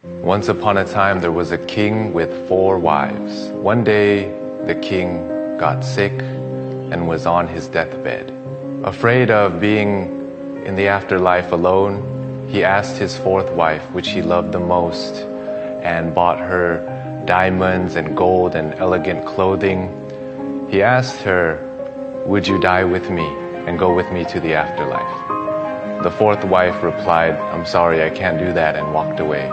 Once upon a time, there was a king with 4 wives. One day, the king got sick and was on his deathbed. Afraid of being in the afterlife alone, he asked his 4th wife, which he loved the most, and bought her diamonds and gold and elegant clothing. He asked her, "Would you die with me and go with me to the afterlife?" The 4th wife replied, "I'm sorry, I can't do that," and walked away.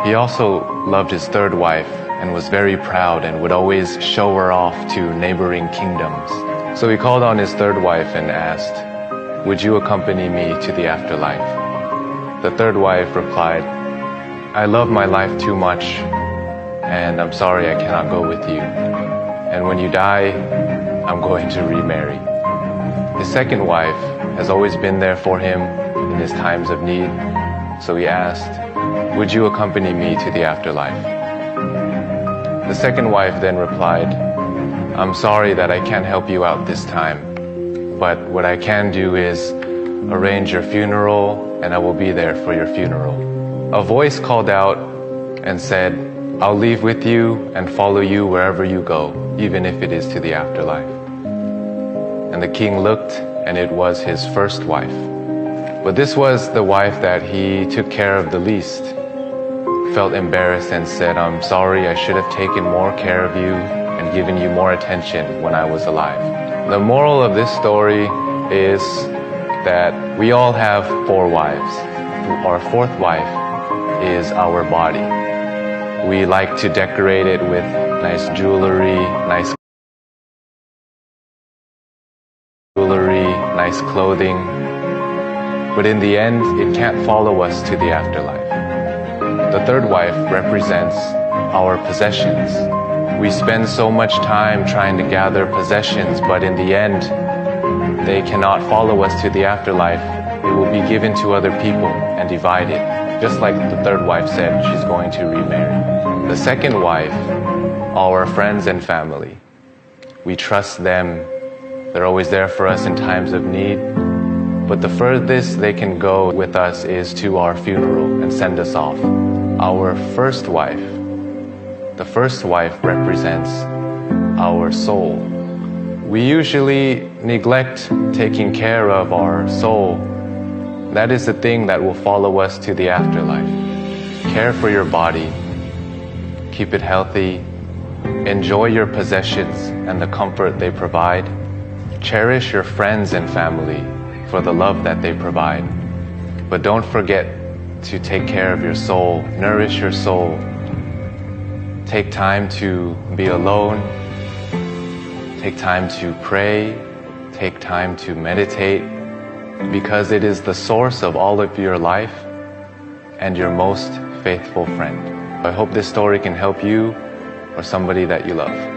He also loved his 3rd wife and was very proud and would always show her off to neighboring kingdoms. So he called on his 3rd wife and asked, "Would you accompany me to the afterlife?" The 3rd wife replied, "I love my life too much, and I'm sorry I cannot go with you. And when you die, I'm going to remarry." His 2nd wife has always been there for him in his times of need, so he asked, "Would you accompany me to the afterlife?" The 2nd wife then replied, "I'm sorry that I can't help you out this time, but what I can do is arrange your funeral, and I will be there for your funeral." A voice called out and said, "I'll leave with you and follow you wherever you go, even if it is to the afterlife." And the king looked, and it was his 1st wife. But this was the wife that he took care of the least. Felt embarrassed and said, "I'm sorry, I should have taken more care of you and given you more attention when I was alive." The moral of this story is that we all have 4 wives. Our 4th wife is our body. We like to decorate it with nice jewelry, nice clothing. But in the end, it can't follow us to the afterlife. The 3rd wife represents our possessions. We spend so much time trying to gather possessions, but in the end, they cannot follow us to the afterlife. It will be given to other people and divided. Just like the 3rd wife said, she's going to remarry. The 2nd wife, our friends and family. We trust them. They're always there for us in times of need. But the furthest they can go with us is to our funeral and send us off. Our 1st wife, the 1st wife represents our soul. We usually neglect taking care of our soul. That is the thing that will follow us to the afterlife. Care for your body, keep it healthy, enjoy your possessions and the comfort they provide. Cherish your friends and family for the love that they provide. But don't forget to take care of your soul, nourish your soul. Take time to be alone, take time to pray, take time to meditate, because it is the source of all of your life and your most faithful friend. I hope this story can help you or somebody that you love.